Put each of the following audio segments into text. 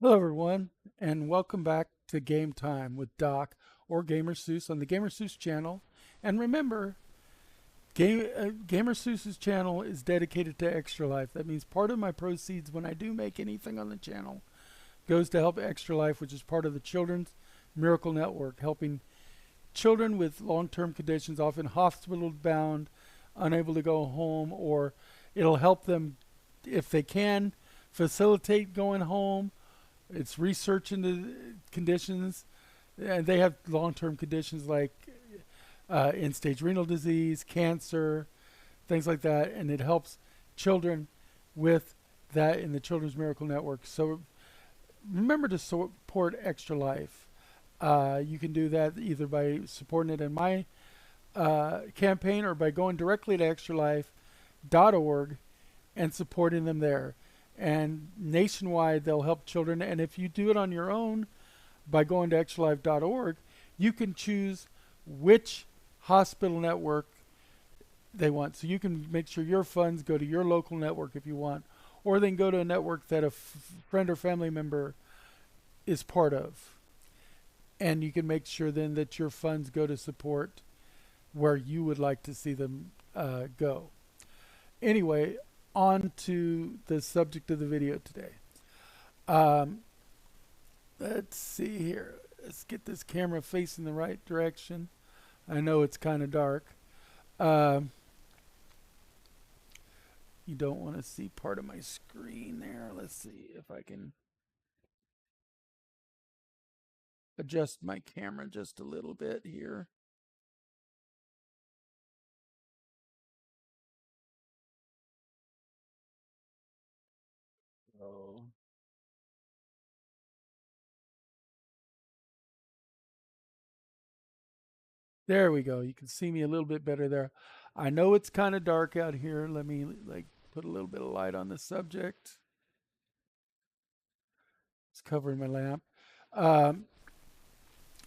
Hello, everyone, and welcome back to Game Time with Doc or Gamer Seuss on the Gamer Seuss channel. And remember, Gamer Seuss's channel is dedicated to Extra Life. That means part of my proceeds when I do make anything on the channel goes to help Extra Life, which is part of the Children's Miracle Network, helping children with long-term conditions, often hospital bound, unable to go home, or it'll help them if they can facilitate going home. It's research into conditions, and they have long-term conditions like end-stage renal disease, cancer, things like that, and it helps children with that in the Children's Miracle Network. So remember to support Extra Life. You can do that either by supporting it in my campaign or by going directly to extralife.org and supporting them there. And nationwide, they'll help children. And if you do it on your own by going to extralife.org, you can choose which hospital network they want. So you can make sure your funds go to your local network if you want, or they can go to a network that a friend or family member is part of. And you can make sure then that your funds go to support where you would like to see them go. Anyway, on to the subject of the video today. Um, let's see here. Let's get this camera facing the right direction. I know it's kind of dark. Um, you don't want to see part of my screen there. Let's see if I can adjust my camera just a little bit here. Oh. There we go. You can see me a little bit better there. I know it's kind of dark out here. Let me put a little bit of light on the subject. It's covering my lamp. Um,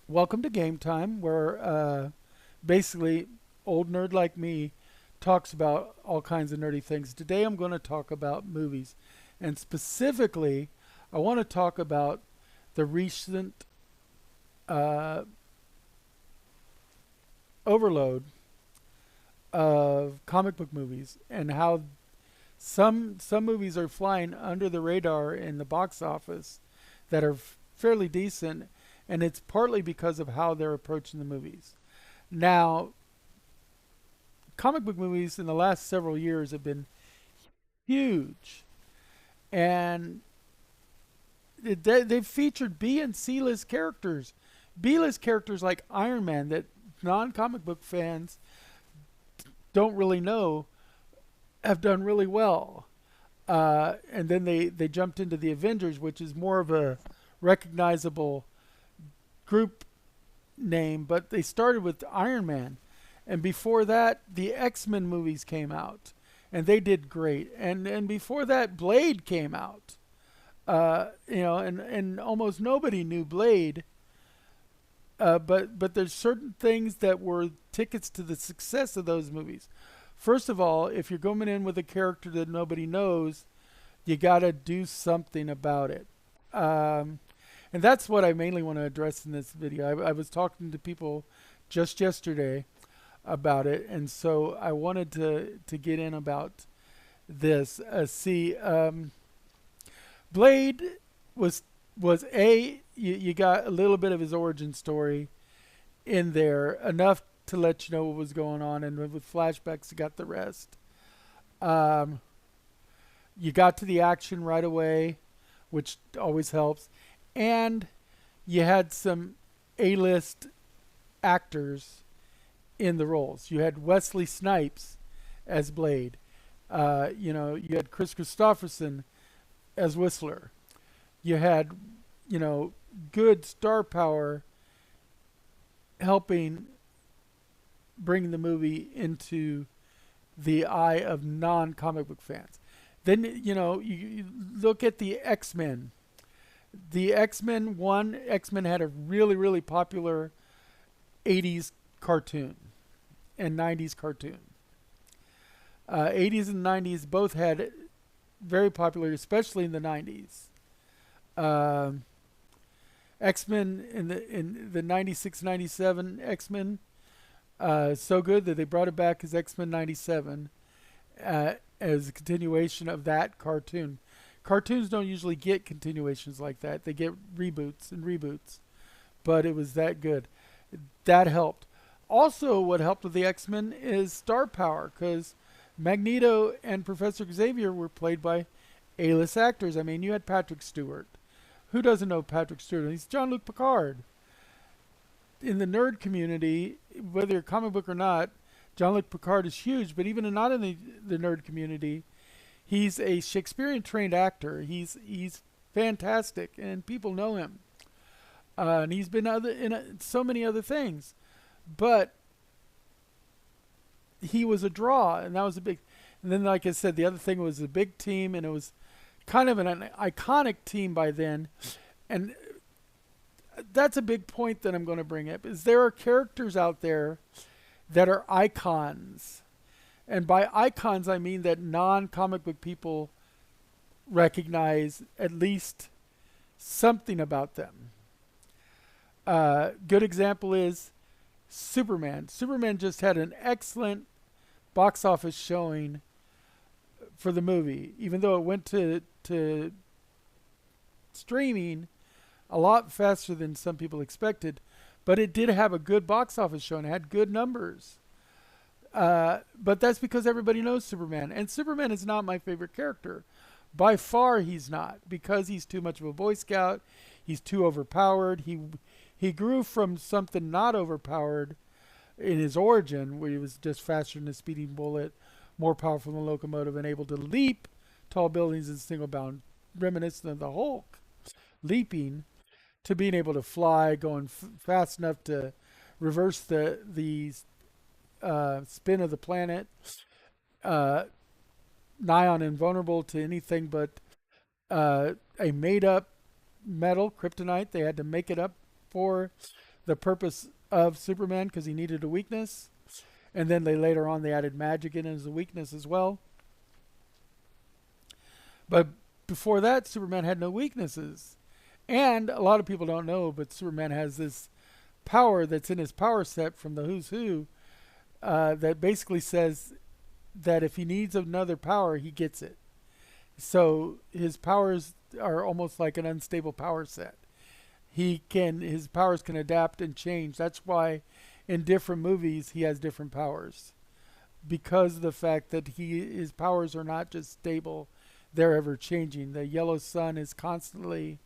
Welcome to Game Time, where basically old nerd like me talks about all kinds of nerdy things. Today I'm going to talk about movies, and specifically, I want to talk about the recent uh, overload of comic book movies and how some movies are flying under the radar in the box office that are fairly decent, and it's partly because of how they're approaching the movies. Now, comic book movies in the last several years have been huge, and they've featured B and C list characters, B list characters like Iron Man that non comic book fans don't really know have done really well. And then they jumped into the Avengers, which is more of a recognizable group name, but they started with Iron Man. And before that, the X-Men movies came out, and they did great. And before that, Blade came out. And almost nobody knew Blade. But there's certain things that were tickets to the success of those movies. First of all, if you're going in with a character that nobody knows, you got to do something about it. Um, and that's what I mainly want to address in this video. I was talking to people just yesterday about it, and so I wanted to get in about this. Blade was was you got a little bit of his origin story in there, enough to let you know what was going on, and with flashbacks, you got the rest. Um, you got to the action right away, which always helps, and you had some A-list actors in the roles. You had Wesley Snipes as Blade. You had Chris Christopherson as Whistler. You had, you know, good star power helping bring the movie into the eye of non-comic book fans. Then you look at the X-Men. The X-Men had a really popular 80s cartoon and 90s cartoon. 80s and 90s both had very popular, especially in the 90s. Um X-Men in the 96 97 X-Men, so good that they brought it back as X-Men 97, as a continuation of that cartoon. Cartoons don't usually get continuations like that. They get reboots and reboots, but it was that good. That helped. Also, what helped with the X-Men is star power, because Magneto and Professor Xavier were played by A-list actors. I mean, you had Patrick Stewart. Who doesn't know Patrick Stewart? He's Jean-Luc Picard. In the nerd community, whether you're a comic book or not, Jean-Luc Picard is huge, but even not in the nerd community, he's a Shakespearean trained actor. He's fantastic, and people know him. And he's been in so many other things. But he was a draw, and that was a big... And then, like I said, the other thing was a big team, and it was kind of an iconic team by then. And that's a big point that I'm going to bring up, is there are characters out there that are icons. And by icons, I mean that non-comic book people recognize at least something about them. Good example is Superman. Superman just had an excellent box office showing for the movie, even though it went to streaming a lot faster than some people expected. But it did have a good box office showing. It had good numbers. But that's because everybody knows Superman. And Superman is not my favorite character. By far, he's not. Because he's too much of a Boy Scout. He's too overpowered. He grew from something not overpowered in his origin, where he was just faster than a speeding bullet, more powerful than a locomotive, and able to leap tall buildings in single bound, reminiscent of the Hulk, leaping, to being able to fly, going fast enough to reverse the spin of the planet, nigh on invulnerable to anything but a made-up metal, kryptonite. They had to make it up for the purpose of Superman because he needed a weakness. And then later on they added magic in as a weakness as well. But before that, Superman had no weaknesses. And a lot of people don't know, but Superman has this power that's in his power set from the Who's Who, that basically says that if he needs another power, he gets it. So his powers are almost like an unstable power set. His powers can adapt and change. That's why in different movies he has different powers, because of the fact that his powers are not just stable, they're ever changing. The yellow sun is constantly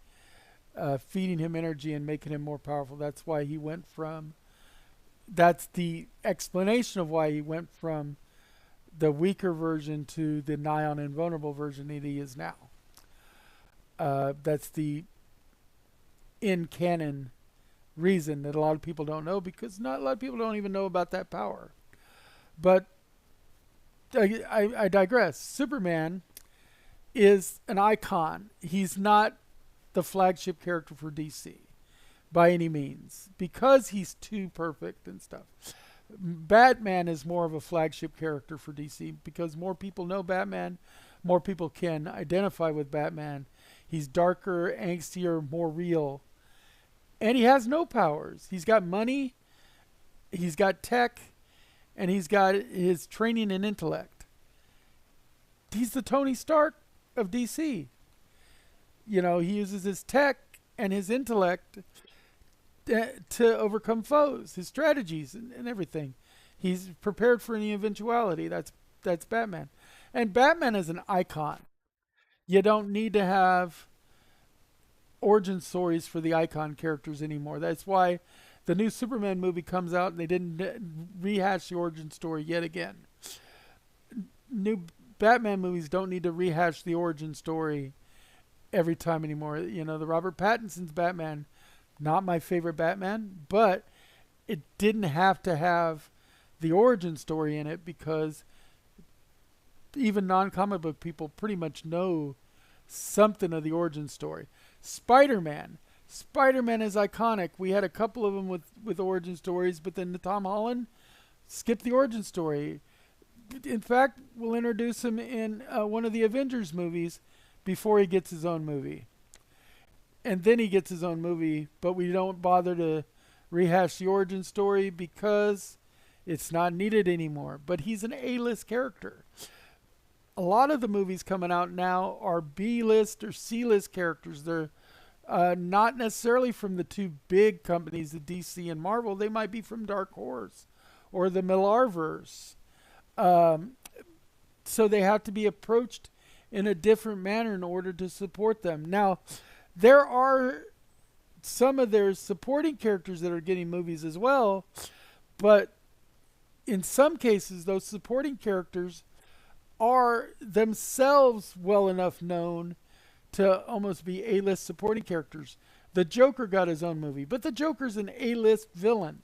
feeding him energy and making him more powerful. That's why he went from... That's the explanation of why he went from the weaker version to the nigh on invulnerable version that he is now. That's the in canon reason that a lot of people don't know, because not a lot of people don't even know about that power. But I digress. Superman is an icon. He's not the flagship character for DC by any means, because he's too perfect and stuff. Batman is more of a flagship character for DC because more people know Batman, more people can identify with Batman. He's darker, angstier, more real. And he has no powers. He's got money, he's got tech, and he's got his training and intellect. He's the Tony Stark of DC. You know, he uses his tech and his intellect to overcome foes, his strategies and everything. He's prepared for any eventuality. That's Batman. And Batman is an icon. You don't need to have origin stories for the icon characters anymore. That's why the new Superman movie comes out and they didn't rehash the origin story yet again. New Batman movies don't need to rehash the origin story every time anymore. You know, the Robert Pattinson's Batman, not my favorite Batman, but it didn't have to have the origin story in it because even non-comic book people pretty much know something of the origin story. Spider-Man is iconic. We had a couple of them with origin stories, but then Tom Holland skipped the origin story. In fact, we'll introduce him in one of the Avengers movies before he gets his own movie. and then he gets his own movie, but we don't bother to rehash the origin story because it's not needed anymore. But he's an A-list character. A lot of the movies coming out now are B-list or C-list characters. They're not necessarily from the two big companies, the DC and Marvel. They might be from Dark Horse or the Millarverse. Um, so they have to be approached in a different manner in order to support them. Now, there are some of their supporting characters that are getting movies as well, but in some cases, those supporting characters are themselves well enough known to almost be A-list supporting characters. The Joker got his own movie, but the Joker's an A-list villain.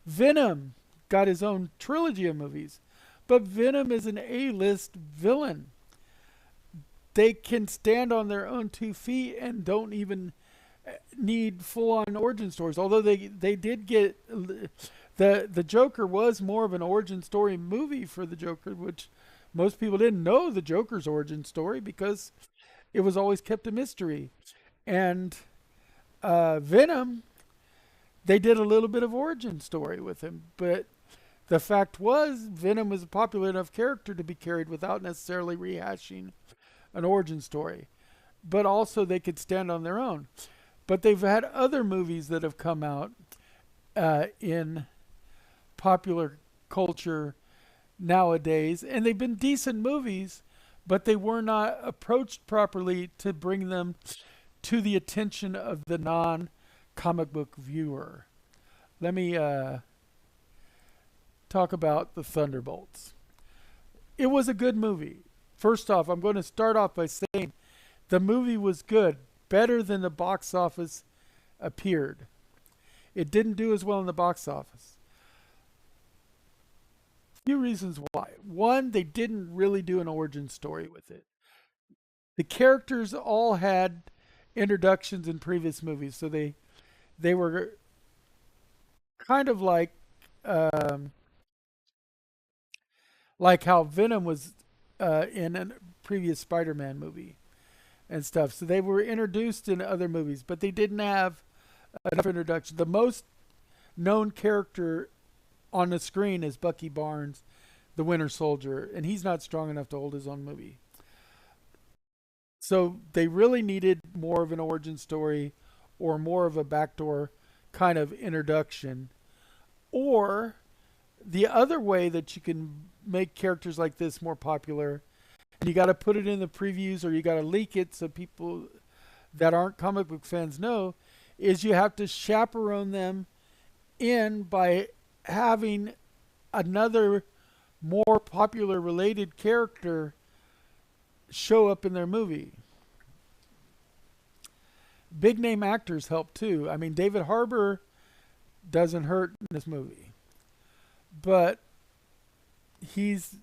Venom got his own trilogy of movies, but Venom is an A-list villain. They can stand on their own 2 feet and don't even need full-on origin stories. Although they did get the Joker was more of an origin story movie for the Joker, which most people didn't know the Joker's origin story because it was always kept a mystery. And Venom, they did a little bit of origin story with him, but the fact was Venom was a popular enough character to be carried without necessarily rehashing an origin story. But also they could stand on their own. But they've had other movies that have come out in popular culture nowadays, and they've been decent movies, but they were not approached properly to bring them to the attention of the non-comic book viewer. Let me talk about the Thunderbolts. It was a good movie. First off, I'm going to start off by saying the movie was good, better than the box office appeared. It didn't do as well in the box office. Few reasons why. One, they didn't really do an origin story with it. The characters all had introductions in previous movies, so they were kind of like how Venom was in a previous Spider-Man movie and stuff. So they were introduced in other movies, but they didn't have enough introduction. The most known character on the screen is Bucky Barnes, the Winter Soldier, and he's not strong enough to hold his own movie. So they really needed more of an origin story or more of a backdoor kind of introduction. Or the other way that you can make characters like this more popular, and you got to put it in the previews or you got to leak it so people that aren't comic book fans know, is you have to chaperone them in by having another more popular related character show up in their movie. Big name actors help too. I mean, David Harbour doesn't hurt in this movie, but he's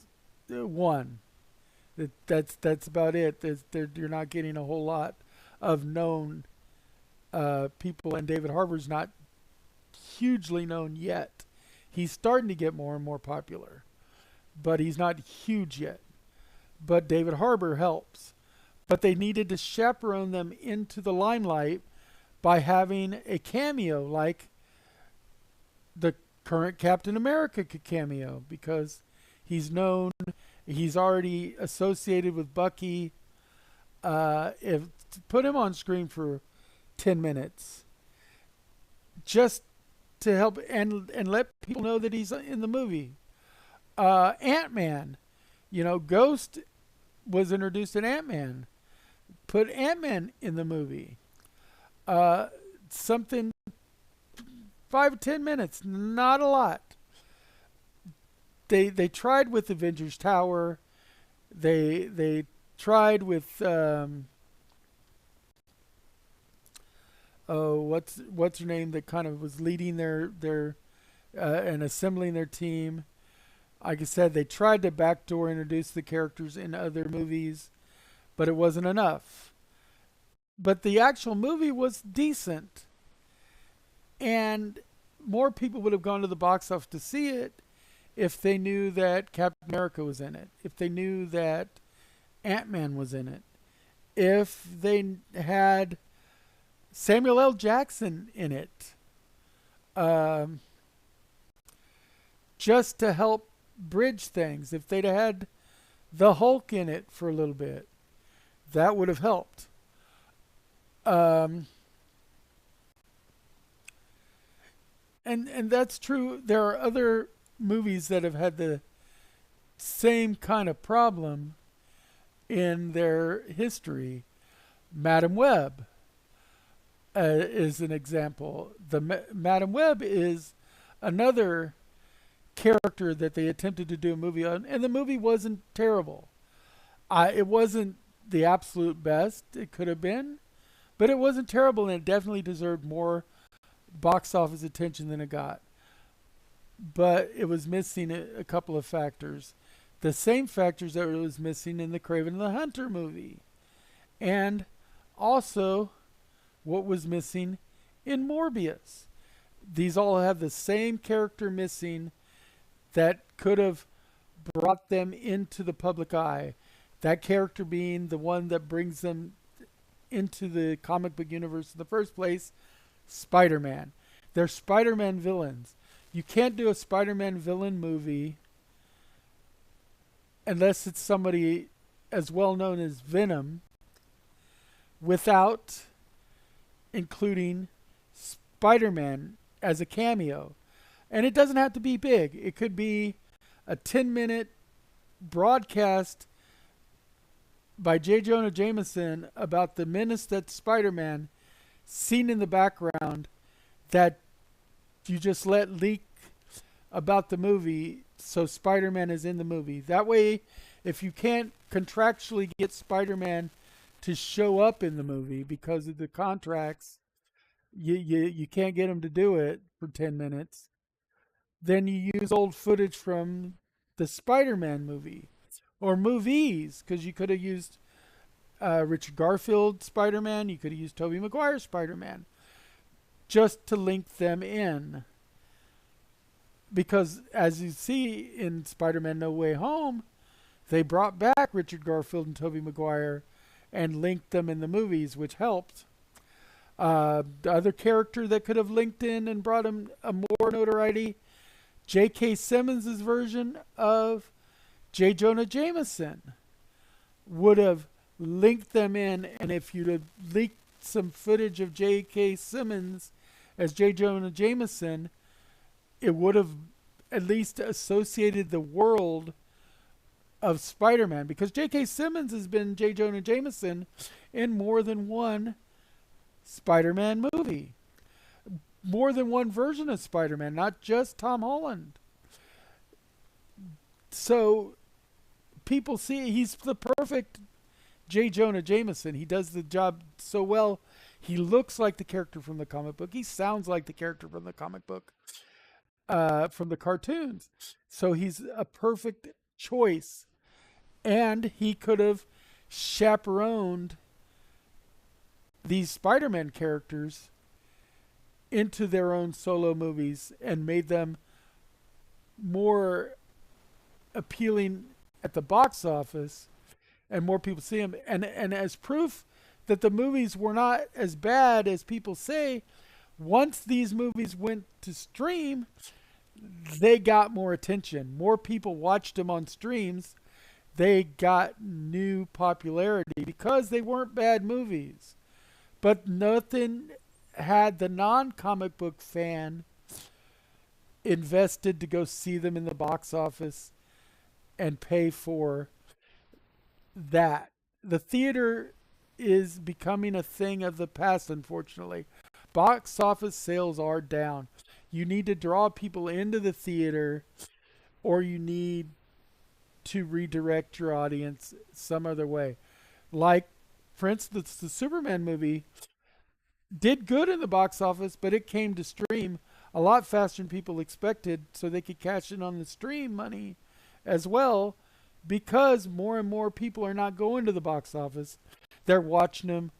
one. That's about it. You're not getting a whole lot of known people, and David Harbour's not hugely known yet. He's starting to get more and more popular, but he's not huge yet. But David Harbour helps. But they needed to chaperone them into the limelight by having a cameo like the current Captain America cameo, because he's known, he's already associated with Bucky. If put him on screen for 10 minutes just to help and let people know that he's in the movie. Ant-Man, Ghost was introduced in Ant-Man. Put Ant-Man in the movie. Something 5 or 10 minutes, not a lot. They tried with Avengers Tower. They tried with what's her name that kind of was leading their and assembling their team. Like I said, they tried to backdoor introduce the characters in other movies, but it wasn't enough. But the actual movie was decent, and more people would have gone to the box office to see it if they knew that Captain America was in it, if they knew that Ant-Man was in it, if they had Samuel L. Jackson in it, um, just to help bridge things. If they'd had the Hulk in it for a little bit, that would have helped. Um, and that's true. There are other movies that have had the same kind of problem in their history. Madam Web is an example. Madam Web is another character that they attempted to do a movie on, and the movie wasn't terrible. It wasn't the absolute best it could have been, but it wasn't terrible, and it definitely deserved more box office attention than it got. But it was missing a couple of factors. The same factors that it was missing in the Kraven the Hunter movie. And also what was missing in Morbius. These all have the same character missing that could have brought them into the public eye. That character being the one that brings them into the comic book universe in the first place, Spider-Man. They're Spider-Man villains. You can't do a Spider-Man villain movie unless it's somebody as well known as Venom without including Spider-Man as a cameo. And it doesn't have to be big. It could be a 10-minute broadcast by J. Jonah Jameson about the menace that's Spider-Man, seen in the background, that you just let leak about the movie, so Spider-Man is in the movie. That way, if you can't contractually get Spider-Man to show up in the movie because of the contracts, you can't get him to do it for 10 minutes, then you use old footage from the Spider-Man movie or movies, because you could have used Richard Garfield Spider-Man, you could have used Tobey Maguire Spider-Man, just to link them in. Because as you see in Spider-Man No Way Home, they brought back Richard Garfield and Tobey Maguire and linked them in the movies, which helped. The other character that could have linked in and brought him a more notoriety, J.K. Simmons' version of J. Jonah Jameson would have linked them in, and if you'd have leaked some footage of J.K. Simmons as J. Jonah Jameson, it would have at least associated the world of Spider-Man, because J.K. Simmons has been J. Jonah Jameson in more than one Spider-Man movie. More than one version of Spider-Man, not just Tom Holland. So people see he's the perfect J. Jonah Jameson. He does the job so well. He looks like the character from the comic book. He sounds like the character from the comic book, from the cartoons. So he's a perfect choice. And he could have chaperoned these Spider-Man characters into their own solo movies and made them more appealing at the box office, and more people see them. And as proof that the movies were not as bad as people say, once these movies went to stream, they got more attention. More people watched them on streams. They got new popularity because they weren't bad movies. But nothing had the non-comic book fan invested to go see them in the box office and pay for that. The theater is becoming a thing of the past, unfortunately. Box office sales are down. You need to draw people into the theater, or you need to redirect your audience some other way. Like, for instance, the Superman movie did good in the box office, but it came to stream a lot faster than people expected, so they could cash in on the stream money as well, because more and more people are not going to the box office. They're watching them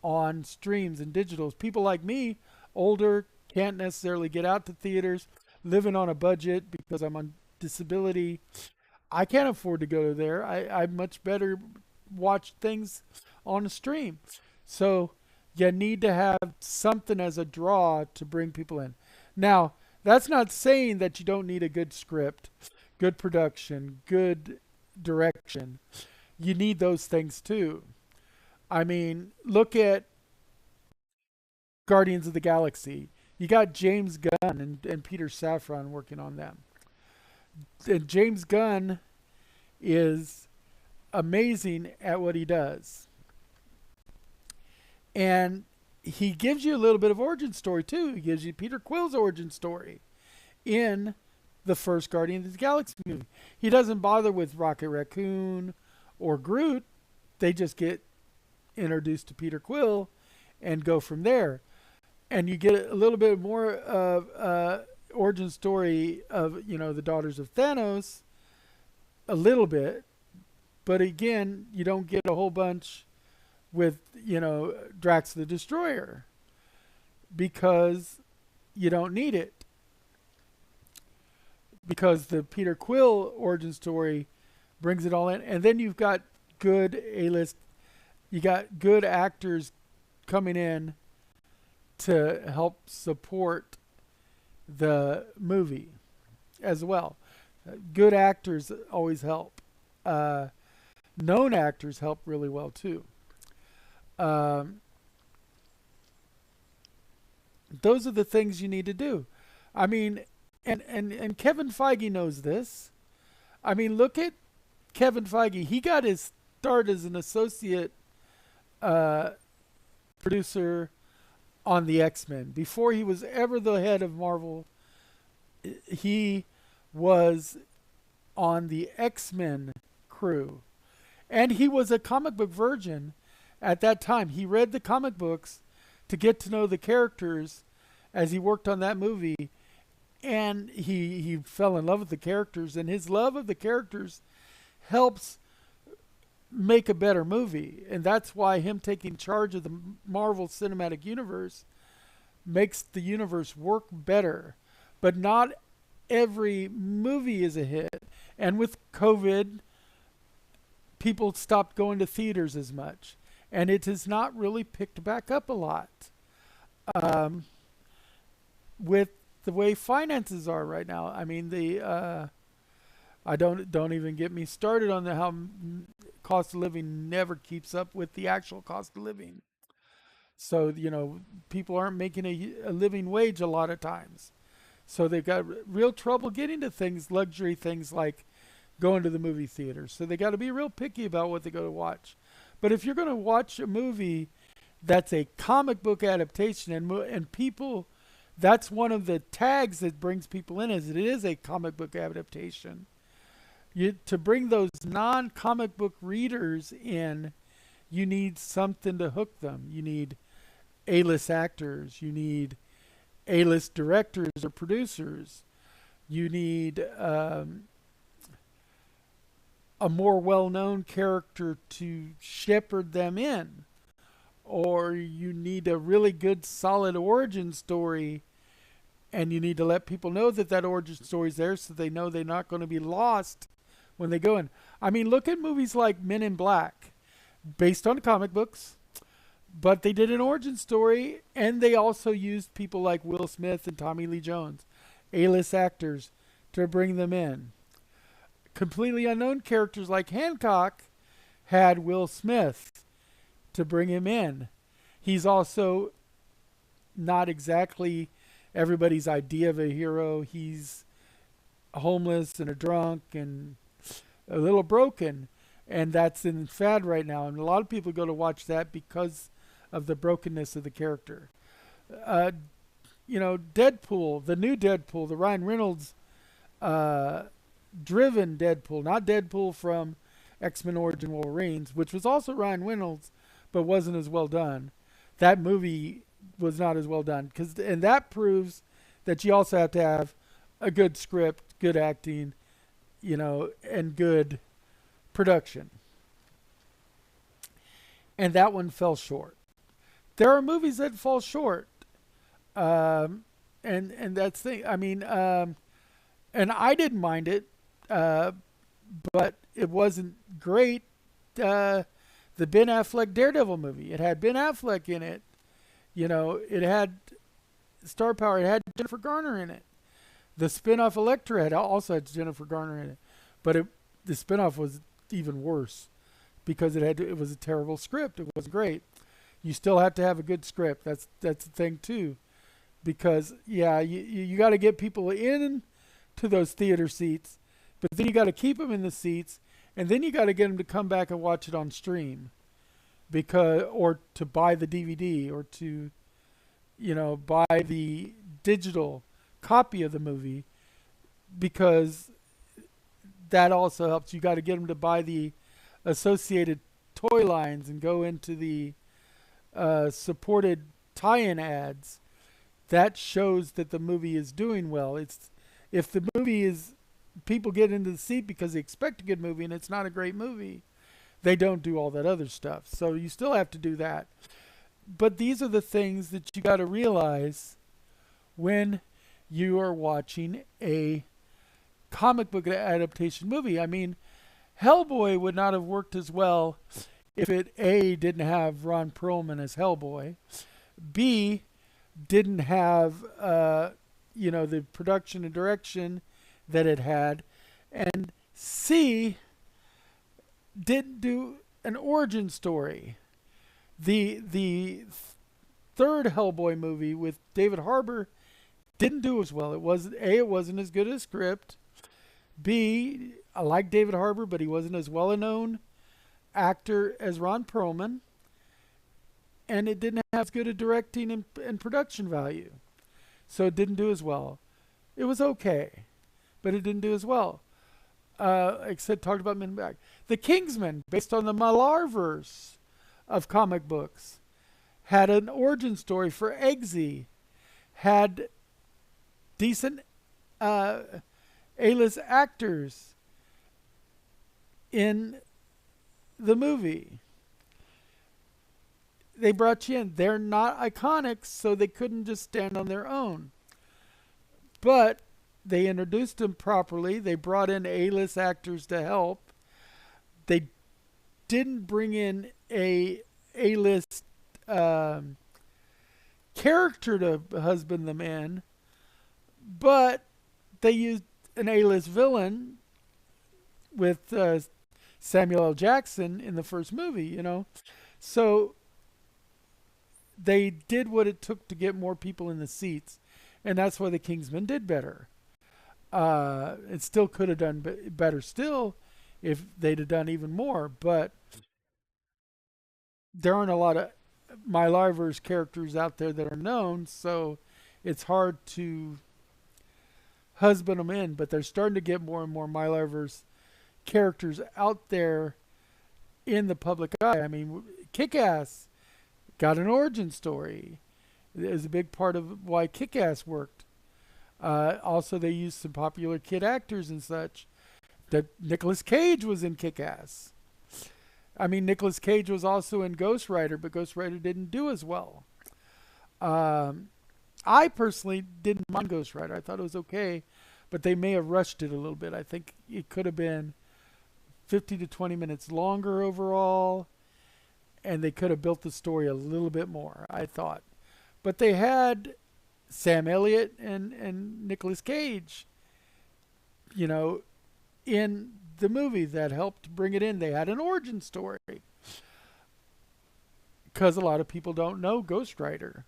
on streams and digitals. People like me, older, can't necessarily get out to theaters, living on a budget because I'm on disability. I can't afford to go there. I much better watch things on a stream. So You need to have something as a draw to bring people in. Now, that's not saying that you don't need a good script, good production, good direction. You need those things too. I mean, look at Guardians of the Galaxy. You got James Gunn and Peter Safran working on them. And James Gunn is amazing at what he does. And he gives you a little bit of origin story too. He gives you Peter Quill's origin story in the first Guardians of the Galaxy movie. He doesn't bother with Rocket Raccoon or Groot. They just get introduced to Peter Quill and go from there. And you get a little bit more of origin story of, the daughters of Thanos, a little bit. But again, you don't get a whole bunch with, Drax the Destroyer, because you don't need it. Because the Peter Quill origin story brings it all in. And then you've got good A-list, you got good actors coming in to help support the movie as well. Good actors always help. Known actors help really well too. Those are the things you need to do. I mean, and Kevin Feige knows this. I mean, look at Kevin Feige. He got his start as an associate producer on the X-Men. Before he was ever the head of Marvel, he was on the X-Men crew. And he was a comic book virgin at that time. He read the comic books to get to know the characters as he worked on that movie. And he fell in love with the characters. And his love of the characters helps make a better movie. And that's why him taking charge of the Marvel Cinematic Universe makes the universe work better. But not every movie is a hit. And with COVID, people stopped going to theaters as much. And it has not really picked back up a lot. With the way finances are right now. I mean, I don't even get me started on how cost of living never keeps up with the actual cost of living. So, people aren't making a living wage a lot of times. So they've got real trouble getting to things, luxury things like going to the movie theater. So they got to be real picky about what they go to watch. But if you're going to watch a movie that's a comic book adaptation, and people, that's one of the tags that brings people in, is it is a comic book adaptation. To bring those non-comic book readers in, you need something to hook them. You need A-list actors. You need A-list directors or producers. You need a more well-known character to shepherd them in. Or you need a really good, solid origin story, and you need to let people know that origin story is there so they know they're not going to be lost when they go in. I mean, look at movies like Men in Black, based on comic books, but they did an origin story, and they also used people like Will Smith and Tommy Lee Jones, A-list actors, to bring them in. Completely unknown characters like Hancock had Will Smith to bring him in. He's also not exactly everybody's idea of a hero. He's homeless and a drunk and a little broken, and that's in fad right now. And a lot of people go to watch that because of the brokenness of the character. Deadpool, the new Deadpool, the Ryan Reynolds driven Deadpool, not Deadpool from X-Men Origin Wolverines, which was also Ryan Reynolds, but wasn't as well done. That movie was not as well done, and that proves that you also have to have a good script, good acting, and good production. And that one fell short. There are movies that fall short, and that's the thing. I mean, and I didn't mind it, but it wasn't great. The Ben Affleck Daredevil movie. It had Ben Affleck in it, It had star power. It had Jennifer Garner in it. The spin-off Elektra also had Jennifer Garner in it, but the spin-off was even worse because it was a terrible script. It wasn't great. You still have to have a good script. That's the thing too, because you got to get people in to those theater seats, but then you got to keep them in the seats, and then you got to get them to come back and watch it on stream, or to buy the DVD, or to buy the digital copy of the movie, because that also helps. You got to get them to buy the associated toy lines and go into the supported tie-in ads. That shows that the movie is doing well. If the movie is, people get into the seat because they expect a good movie and it's not a great movie, they don't do all that other stuff. So you still have to do that. But these are the things that you got to realize when you are watching a comic book adaptation movie. I mean, Hellboy would not have worked as well if it A, didn't have Ron Perlman as Hellboy, B, didn't have the production and direction that it had, and C, didn't do an origin story. The third Hellboy movie with David Harbour didn't do as well. It wasn't as good a script. B, I like David Harbour, but he wasn't as well known actor as Ron Perlman, and it didn't have as good a directing and production value, so it didn't do as well. It was okay, but it didn't do as well. Except talked about Men Back. The Kingsman, based on the Millarverse of comic books, had an origin story for Eggsy, had decent A-list actors in the movie. They brought you in. They're not iconic, so they couldn't just stand on their own. But they introduced them properly. They brought in A-list actors to help. They didn't bring in a A-list character to husband them in, but they used an A-list villain with Samuel L. Jackson in the first movie, So they did what it took to get more people in the seats, and that's why the Kingsman did better. It still could have done better still if they'd have done even more, but there aren't a lot of Millarverse characters out there that are known, so it's hard to husband them in, but they're starting to get more and more Millarverse characters out there in the public eye. I mean, Kick-Ass got an origin story. It was a big part of why Kick-Ass worked. Also, they used some popular kid actors and such. That Nicolas Cage was in Kick-Ass. I mean, Nicolas Cage was also in Ghost Rider, but Ghost Rider didn't do as well. I personally didn't mind Ghost Rider. I thought it was okay, but they may have rushed it a little bit. I think it could have been 50 to 20 minutes longer overall, and they could have built the story a little bit more, I thought. But they had Sam Elliott and Nicolas Cage, in the movie that helped bring it in. They had an origin story because a lot of people don't know Ghost Rider.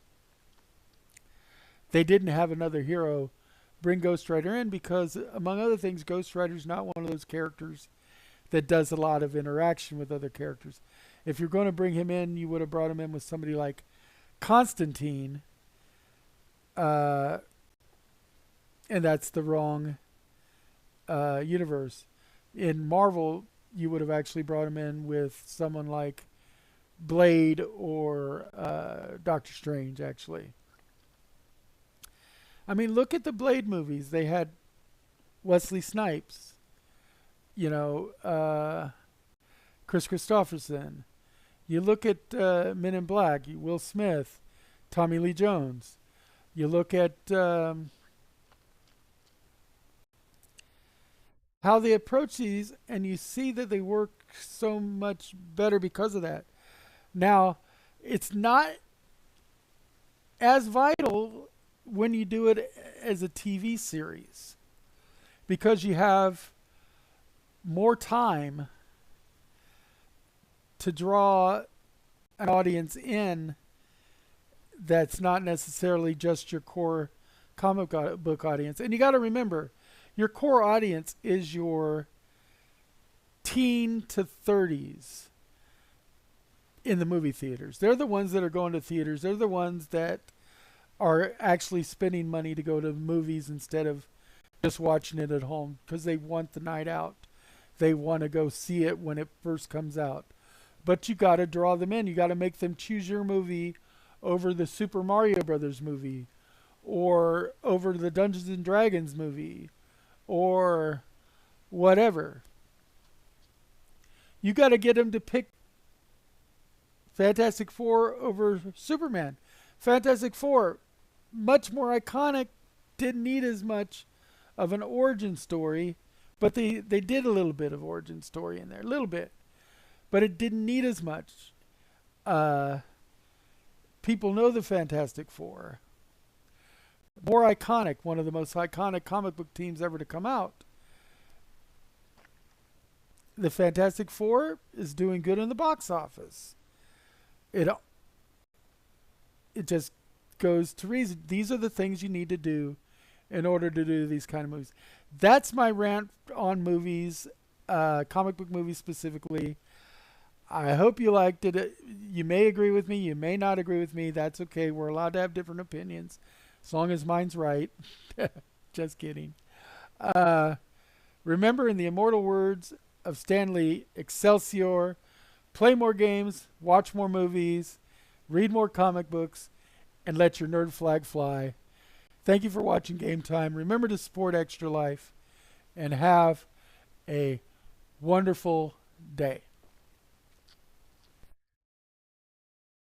They didn't have another hero bring Ghost Rider in because, among other things, Ghost Rider's not one of those characters that does a lot of interaction with other characters. If you're going to bring him in, you would have brought him in with somebody like Constantine, and that's the wrong universe. In Marvel, you would have actually brought him in with someone like Blade or Doctor Strange, actually. I mean, look at the Blade movies. They had Wesley Snipes, Chris Christopherson. You look at Men in Black, Will Smith, Tommy Lee Jones. You look at how they approach these, and you see that they work so much better because of that. Now, it's not as vital when you do it as a TV series because you have more time to draw an audience in that's not necessarily just your core comic book audience. And you got to remember, your core audience is your teen to 30s in the movie theaters. They're the ones that are going to theaters. They're the ones that are actually spending money to go to movies instead of just watching it at home because they want the night out. They want to go see it when it first comes out. But you got to draw them in. You got to make them choose your movie over the Super Mario Brothers movie or over the Dungeons and Dragons movie or whatever. You got to get them to pick Fantastic Four over Superman. Fantastic Four, much more iconic, didn't need as much of an origin story, but they did a little bit of origin story in there, a little bit. But it didn't need as much. People know the Fantastic Four. More iconic, one of the most iconic comic book teams ever to come out. The Fantastic Four is doing good in the box office. It just goes to reason. These are the things you need to do in order to do these kind of movies. That's my rant on movies, comic book movies specifically. I hope you liked it. You may agree with me. You may not agree with me. That's okay. We're allowed to have different opinions as long as mine's right. Just kidding. Remember, in the immortal words of Stan Lee, Excelsior, play more games, watch more movies, read more comic books, and let your nerd flag fly. Thank you for watching Game Time. Remember to support Extra Life and have a wonderful day.